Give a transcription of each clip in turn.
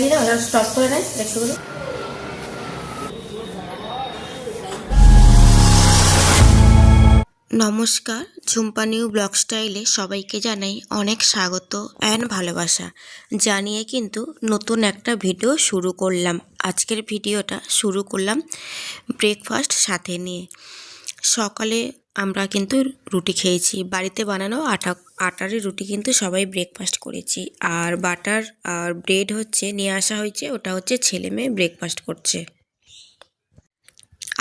লাগিয়ে দাও, স্টপ করে নেয় দেখতে। নমস্কার, ঝুম্পা নিউ ব্লগ স্টাইলে সবাইকে জানাই অনেক স্বাগত অ্যান্ড ভালোবাসা জানিয়ে কিন্তু নতুন একটা ভিডিও শুরু করলাম। আজকের ভিডিওটা শুরু করলাম ব্রেকফাস্ট সাথে নিয়ে। সকালে আমরা কিন্তু রুটি খেয়েছি, বাড়িতে বানানো আটারই রুটি কিন্তু সবাই ব্রেকফাস্ট করেছি। আর বাটার আর ব্রেড হচ্ছে নিয়ে আসা হয়েছে, ওটা হচ্ছে ছেলে মেয়ে ব্রেকফাস্ট করছে।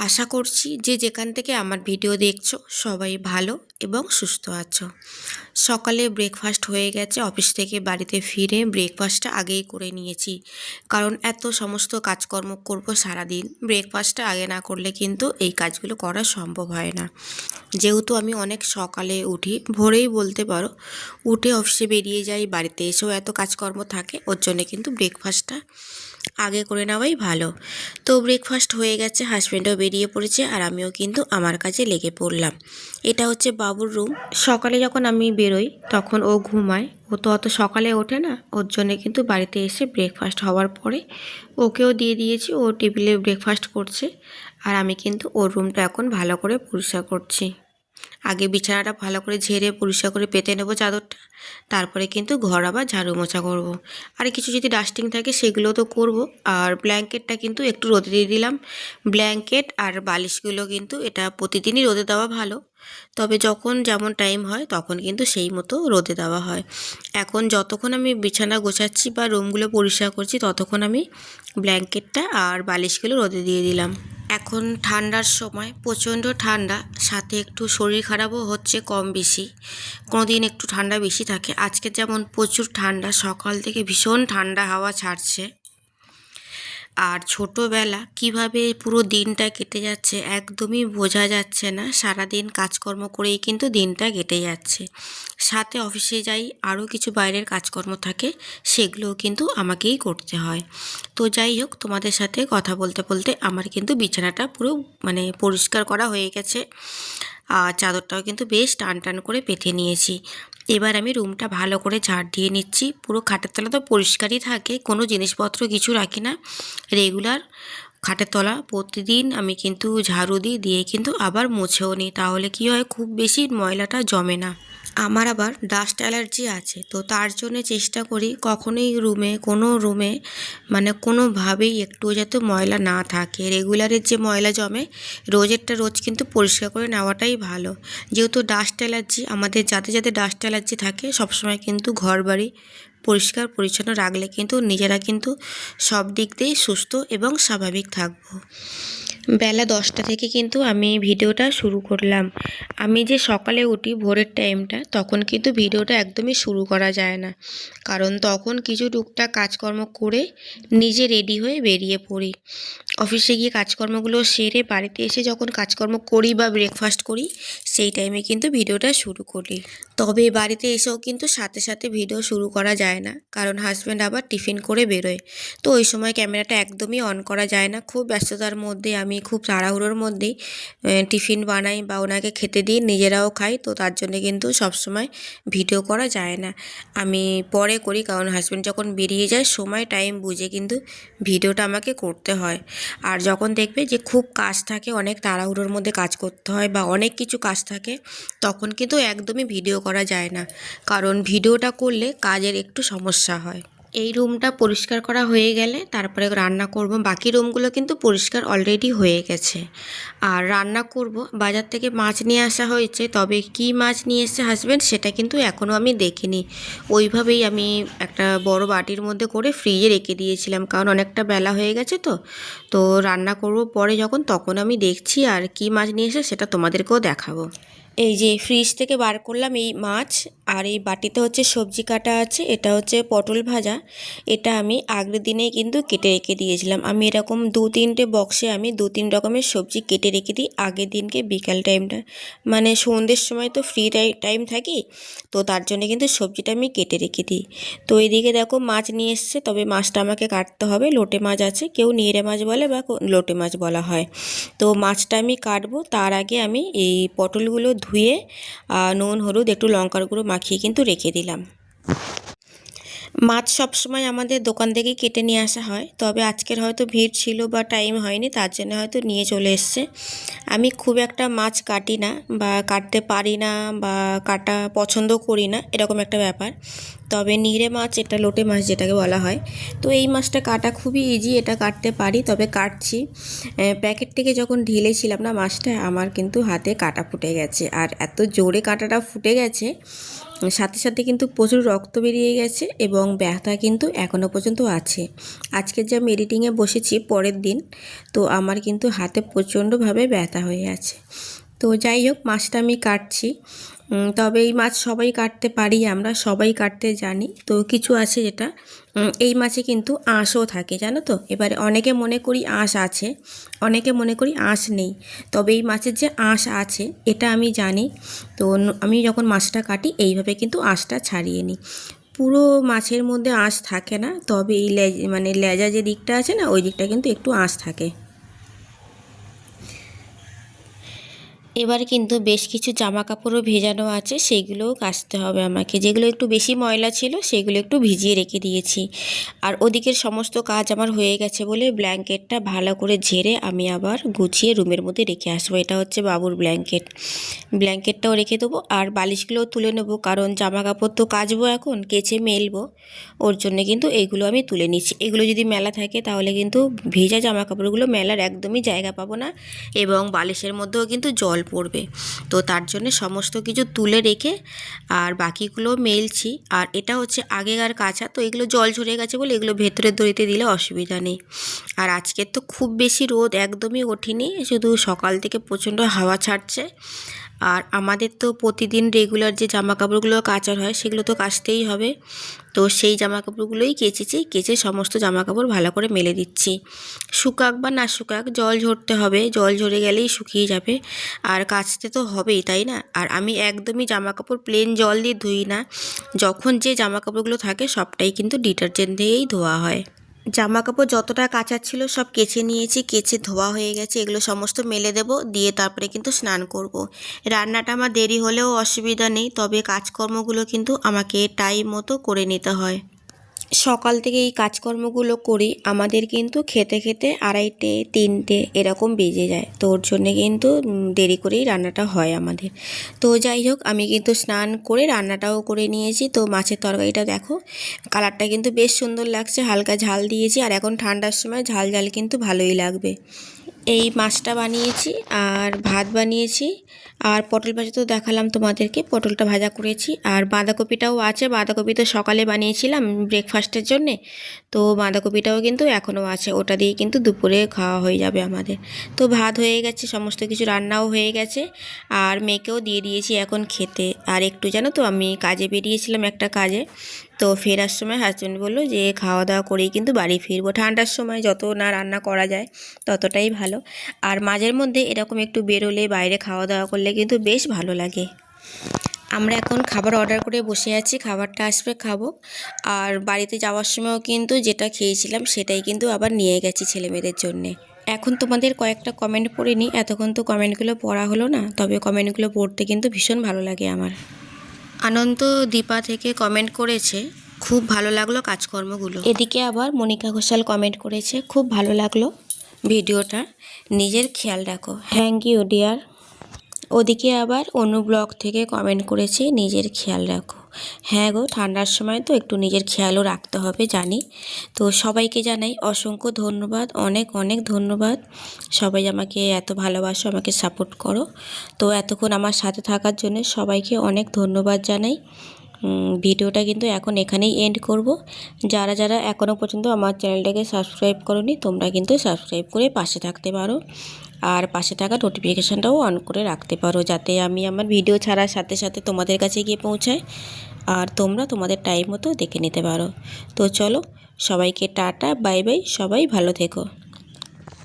আশা করছি যে যেখান থেকে আমার ভিডিও দেখছো সবাই ভালো এবং সুস্থ আছো। সকালে ব্রেকফাস্ট হয়ে গেছে, অফিস থেকে বাড়িতে ফিরে ব্রেকফাস্টটা আগেই করে নিয়েছি, কারণ এত সমস্ত কাজকর্ম করব সারাদিন, ব্রেকফাস্টটা আগে না করলে কিন্তু এই কাজগুলো করা সম্ভব হয় না। যেহেতু আমি অনেক সকালে উঠি, ভোরেই বলতে পারো, উঠে অফিসে বেরিয়ে যাই, বাড়িতে এসেও এত কাজকর্ম থাকে, ওর জন্যে কিন্তু ব্রেকফাস্টটা আগে করে নেওয়াই ভালো। তো ব্রেকফাস্ট হয়ে গেছে, হাজব্যান্ডও বেরিয়ে পড়েছে আর আমিও কিন্তু আমার কাজে লেগে পড়লাম। এটা হচ্ছে বাবুর রুম। সকালে যখন আমি বেরোই তখন ও ঘুমায়, ও তো অত সকালে ওঠে না, ওর জন্যে কিন্তু বাড়িতে এসে ব্রেকফাস্ট হওয়ার পরে ওকেও দিয়ে দিয়েছি, ও টেবিলে ব্রেকফাস্ট করছে। আর আমি কিন্তু ওর রুমটা এখন ভালো করে পরিষ্কার করছি। আগে বিছানাটা ভালো করে ঝেড়ে পরিষ্কার করে পেতে নেবো চাদরটা, তারপরে কিন্তু ঘর আবার ঝাড়ু মোছা করব। আর কিছু যদি ডাস্টিং থাকে সেগুলো তো করব। আর ব্ল্যাঙ্কেটটা কিন্তু একটু রোদে দিয়ে দিলাম। ব্ল্যাঙ্কেট আর বালিশগুলো কিন্তু এটা প্রতিদিনই রোদে দেওয়া ভালো, তবে যখন যেমন টাইম হয় তখন কিন্তু সেই মতো রোদে দেওয়া হয়। এখন যতক্ষণ আমি বিছানা গোছাচ্ছি বা রুমগুলো পরিষ্কার করছি ততক্ষণ আমি ব্ল্যাঙ্কেটটা আর বালিশগুলো রোদে দিয়ে দিলাম। এখন ঠান্ডার সময়, প্রচণ্ড ঠান্ডা, সাথে একটু শরীর খারাপও হচ্ছে কম বেশি। কোনো দিন একটু ঠান্ডা বেশি থাকে, আজকে যেমন প্রচুর ঠান্ডা, সকাল থেকে ভীষণ ঠান্ডা হাওয়া ছাড়ছে। আর ছোটোবেলা কিভাবে পুরো দিনটা কেটে যাচ্ছে একদমই বোঝা যাচ্ছে না, সারাদিন কাজকর্ম করেই কিন্তু দিনটা কেটে যাচ্ছে। সাথে অফিসে যাই, আরও কিছু বাইরের কাজকর্ম থাকে, সেগুলোও কিন্তু আমাকেই করতে হয়। তো যাই হোক, তোমাদের সাথে কথা বলতে বলতে আমার কিন্তু বিছানাটা পুরো পরিষ্কার করা হয়ে গেছে। আর চাদরটাও কিন্তু বেশ টান টান করে পেতে নিয়েছি। এবার আমি রুমটা ভালো করে ঝাড় দিয়ে নিচ্ছি। পুরো খাটের তলা তো পরিষ্কারই থাকে, কোনো জিনিসপত্র কিছু রাখি না, রেগুলার খাটের তলা প্রতিদিন আমি কিন্তু ঝাড়ু দিয়ে কিন্তু আবার মুছেও নিই, তাহলে কি হয়, খুব বেশি ময়লাটা জমে না। আমার আবার ডাস্ট অ্যালার্জি আছে, তো তার জন্য চেষ্টা করি কখনোই কোনো রুমে কোনোভাবেই একটু যাতে ময়লা না থাকে। রেগুলারের যে ময়লা জমে, রোজেরটা রোজ কিন্তু পরিষ্কার করে নেওয়াটাই ভালো। যেহেতু ডাস্ট অ্যালার্জি, আমাদের যাদের ডাস্ট অ্যালার্জি থাকে সবসময় কিন্তু ঘর বাড়ি পরিষ্কার পরিচ্ছন্ন রাখলে কিন্তু নিজেরা কিন্তু সব দিক দিয়েই সুস্থ এবং স্বাভাবিক থাকবো। বেলা 10টা থেকে কিন্তু আমি ভিডিওটা শুরু করলাম। আমি যে সকালে উঠি ভোরের টাইমটা, তখন কিন্তু ভিডিওটা একদমই শুরু করা যায় না, কারণ তখন কিছু টুকটাক কাজকর্ম করে নিজে রেডি হয়ে বেরিয়ে পড়ি। অফিসে গিয়ে কাজকর্মগুলো সেরে বাড়িতে এসে যখন কাজকর্ম করি বা ব্রেকফাস্ট করি, সেই টাইমে কিন্তু ভিডিওটা শুরু করি। তবে বাড়িতে এসেও কিন্তু সাথে সাথে ভিডিও শুরু করা যায় না, কারণ হাজব্যান্ড আবার টিফিন করে বেরোয়, তো ওই সময় ক্যামেরাটা একদমই অন করা যায় না। খুব ব্যস্ততার মধ্যে, আমি খুব তাড়াহুড়োর মধ্যেই টিফিন বানাই বা ওনাকে খেতে দিই, নিজেরাও খাই, তো তার জন্য কিন্তু সবসময় ভিডিও করা যায় না। আমি পরে করি, কারণ হাজব্যান্ড যখন বেরিয়ে যায় সময় টাইম বুঝে কিন্তু ভিডিওটা আমাকে করতে হয়। আর যখন দেখবে যে খুব কাজ থাকে, অনেক তাড়াহুড়োর মধ্যে কাজ করতে হয় বা অনেক কিছু কাজ থাকে, তখন কিন্তু একদমই ভিডিও করা যায় না, কারণ ভিডিওটা করলে কাজের একটু সমস্যা হয়। এই রুমটা পরিষ্কার করা হয়ে গেলে তারপরে রান্না করব। বাকি রুমগুলো কিন্তু পরিষ্কার অলরেডি হয়ে গেছে। আর রান্না করব, বাজার থেকে মাছ নিয়ে আসা হয়েছে, তবে কি মাছ নিয়ে এসেছে হাজব্যান্ড সেটা কিন্তু এখনও আমি দেখিনি। ওইভাবেই আমি একটা বড় বাটির মধ্যে করে ফ্রিজে রেখে দিয়েছিলাম, কারণ অনেকটা বেলা হয়ে গেছে, তো রান্না করব পরে যখন, তখন আমি দেখছি আর কি মাছ নিয়ে এসে সেটা তোমাদেরকেও দেখাবো। এই যে ফ্রিজ থেকে বার করলাম এই মাছ, আর এই বাটিতে হচ্ছে সবজি কাটা আছে, এটা হচ্ছে পটল ভাজা। এটা আমি আগের দিনেই কিন্তু কেটে রেখে দিয়েছিলাম। আমি এরকম 2-3টে বক্সে আমি 2-3 রকমের সবজি কেটে রেখে দিই আগের দিনকে বিকাল টাইমটা, সন্ধ্যের সময় তো ফ্রি টাইম থাকি, তো তার জন্য কিন্তু সবজিটা আমি কেটে রেখে দিই। তো এদিকে দেখো মাছ নিয়ে এসছে, তবে মাছটা আমাকে কাটতে হবে। লোটে মাছ আছে, কেউ নিড়ে মাছ বলে বা লোটে মাছ বলা হয়। তো মাছটা আমি কাটবো, তার আগে আমি এই পটলগুলো ধুয়ে নুন হলুদ একটু লঙ্কার গুঁড়ো মাখিয়ে কিন্তু রেখে দিলাম। মাছ সবসময় আমাদের দোকান থেকেই কেটে নিয়ে আসা হয়, তবে আজকের হয়তো ভিড় ছিল বা টাইম হয়নি, তার জন্য হয়তো নিয়ে চলে এসছে। আমি খুব একটা মাছ কাটি না বা কাটতে পারি না বা কাটা পছন্দ করি না, এরকম একটা ব্যাপার। তবে নিড়ে মাছ, এটা লোটে মাছ যেটাকে বলা হয়, তো এই মাছটা কাটা খুবই ইজি, এটা কাটতে পারি, তবে কাটছি। প্যাকেট থেকে যখন ঢেলেছিলাম না মাছটা, আমার কিন্তু হাতে কাটা ফুটে গেছে, আর এত জোরে কাটাটা ফুটে গেছে, সাথে সাথে কিন্তু প্রচুর রক্ত বেরিয়ে গেছে এবং ব্যথা কিন্তু এখনও পর্যন্ত আছে। আজকে যে আমি এডিটিংয়ে বসেছি পরের দিন, তো আমার কিন্তু হাতে প্রচণ্ডভাবে ব্যথা হয়ে আছে। তো যাই হোক, মাছটা আমি কাটছি। তবে এই মাছ সবাই কাটতে পারি, আমরা সবাই কাটতে জানি। তো কিছু আছে যেটা এই মাছে কিন্তু আঁশও থাকে, জানো তো। এবারে অনেকে মনে করি আঁশ আছে, অনেকে মনে করি আঁশ নেই। তবে এই মাছের যে আঁশ আছে এটা আমি জানি। তো আমি যখন মাছটা কাটি এইভাবে কিন্তু আঁশটা ছাড়িয়ে নিই। পুরো মাছের মধ্যে আঁশ থাকে না, তবে এই মানে লেজা যে দিকটা আছে না, ওই দিকটা কিন্তু একটু আঁশ থাকে। এবার কিন্তু বেশ কিছু জামা কাপড়ও ভেজানো আছে, সেইগুলোও কাচতে হবে আমাকে। যেগুলো একটু বেশি ময়লা ছিল সেগুলো একটু ভিজিয়ে রেখে দিয়েছি। আর ওদিকের সমস্ত কাজ আমার হয়ে গেছে বলে ব্ল্যাঙ্কেটটা ভালো করে ঝেড়ে আমি আবার গুছিয়ে রুমের মধ্যে রেখে আসবো। এটা হচ্ছে বাবুর ব্ল্যাঙ্কেট, ব্ল্যাঙ্কেটটাও রেখে দেবো আর বালিশগুলোও তুলে নেবো, কারণ জামা কাপড় তো কাচবো, এখন কেচে মেলবো, ওর জন্যে কিন্তু এইগুলো আমি তুলে নিচ্ছি। এগুলো যদি মেলা থাকে তাহলে কিন্তু ভেজা জামা কাপড়গুলো মেলার একদমই জায়গা পাবো না এবং বালিশের মধ্যেও কিন্তু জল পড়বে। তো তার জন্য সমস্ত কিছু তুলে রেখে আর বাকিগুলো মেলছি। আর এটা হচ্ছে আগেকার কাচা, তো এগুলো জল ঝরে গেছে বলে এগুলো ভেতরের দড়িতে দিলে অসুবিধা নেই। আর আজকের তো খুব বেশি রোদ একদমই ওঠেনি, শুধু সকাল থেকে প্রচণ্ড হাওয়া ছাড়ছে। আর আমাদের তো প্রতিদিন রেগুলার যে জামা কাপড়গুলো কাচার হয় সেগুলো তো কাচতেই হবে। তো সেই জামা কাপড়গুলোই কেচেছি, কেচে সমস্ত জামা কাপড় ভালো করে মেলে দিচ্ছি। শুকাক বা না শুকাক, জল ঝরতে হবে, জল ঝরে গেলেই শুকিয়ে যাবে। আর কাচতে তো হবেই, তাই না? আর আমি একদমই জামা কাপড় প্লেন জল দিয়ে ধুই না, যখন যে জামা কাপড়গুলো থাকে সবটাই কিন্তু ডিটারজেন্ট দিয়েই ধোয়া হয়। জামা কাপড় যতটা কাচার ছিল সব কেচে নিয়েছি, কেচে ধোয়া হয়ে গেছে, এগুলো সমস্ত মেলে দেবো, দিয়ে তারপরে কিন্তু স্নান করব। রান্নাটা আমার দেরি হলেও অসুবিধা নেই, তবে কাজকর্মগুলো কিন্তু আমাকে টাইম মতো করে নিতে হয়। সকাল থেকে এই কাজকর্মগুলো করি, আমাদের কিন্তু খেতে খেতে 2:30 3টে এরকম বেজে যায়, তো ওর জন্যে কিন্তু দেরি করেই রান্নাটা হয় আমাদের। তো যাই হোক, আমি কিন্তু স্নান করে রান্নাটাও করে নিয়েছি। তো মাছের তরকারিটা দেখো, কালারটা কিন্তু বেশ সুন্দর লাগছে, হালকা ঝাল দিয়েছি, আর এখন ঠান্ডার সময় ঝাল ঝাল কিন্তু ভালোই লাগবে। এই মাছটা বানিয়েছি আর ভাত বানিয়েছি, আর পটল ভাজা তো দেখালাম তোমাদেরকে, পটলটা ভাজা করেছি। আর বাঁধাকপিটাও আছে, বাঁধাকপি তো সকালে বানিয়েছিলাম ব্রেকফাস্টের জন্যে, তো বাঁধাকপিটাও কিন্তু এখনও আছে, ওটা দিয়ে কিন্তু দুপুরে খাওয়া হয়ে যাবে আমাদের। তো ভাত হয়ে গেছে, সমস্ত কিছু রান্নাও হয়ে গেছে, আর মেয়েকেও দিয়ে দিয়েছি এখন খেতে। আর একটু জানো তো, আমি কাজে বেরিয়েছিলাম একটা কাজে, তো ফেরার সময় হাজব্যান্ড বললো যে খাওয়া দাওয়া করেই কিন্তু বাড়ি ফিরবো। ঠান্ডার সময় যত না রান্না করা যায় ততটাই ভালো। আর মাঝের মধ্যে এরকম একটু বেরোলে, বাইরে খাওয়া দাওয়া করলে কিন্তু বেশ ভালো লাগে। আমরা এখন খাবার অর্ডার করে বসে আছি, খাবারটা আসবে খাবো। আর বাড়িতে যাওয়ার সময়ও কিন্তু যেটা খেয়েছিলাম সেটাই কিন্তু আবার নিয়ে গেছি ছেলেমেয়েদের জন্যে। এখন তোমাদের কয়েকটা কমেন্ট পড়ে নিই, এতক্ষণ তো কমেন্টগুলো পড়া হলো না, তবে কমেন্টগুলো পড়তে কিন্তু ভীষণ ভালো লাগে আমার। আনন্দ দীপা থেকে কমেন্ট করেছে, খুব ভালো লাগলো কাজকর্মগুলো। এদিকে আবার মনিকা ঘোষাল কমেন্ট করেছে, খুব ভালো লাগলো ভিডিওটা, নিজের খেয়াল রাখো। Thank you dear. ওদিকে আবার অনু ব্লগ থেকে কমেন্ট করেছে, নিজের খেয়াল রাখো। হ্যাঁ গো, ঠান্ডার সময় তো একটু নিজের খেয়ালও রাখতে হবে, জানি। তো সবাইকে জানাই অসংখ্য ধন্যবাদ, অনেক অনেক ধন্যবাদ। সবাই আমাকে এত ভালোবাসো, আমাকে সাপোর্ট করো। তো এতক্ষণ আমার সাথে থাকার জন্য সবাইকে অনেক ধন্যবাদ জানাই। ভিডিওটা কিন্তু এখন এখানেই এন্ড করব। যারা যারা এখনও পর্যন্ত আমার চ্যানেলটাকে সাবস্ক্রাইব করোনি, তোমরা কিন্তু সাবস্ক্রাইব করে পাশে থাকতে পারো, আর পাশে থাকা নোটিফিকেশানটাও অন করে রাখতে পারো, যাতে আমি আমার ভিডিও ছাড়ার সাথে সাথে তোমাদের কাছে গিয়ে পৌঁছায় আর তোমরা তোমাদের টাইম মতো দেখে নিতে পারো। তো চলো, সবাইকে টাটা, বাই বাই, সবাই ভালো থেকো।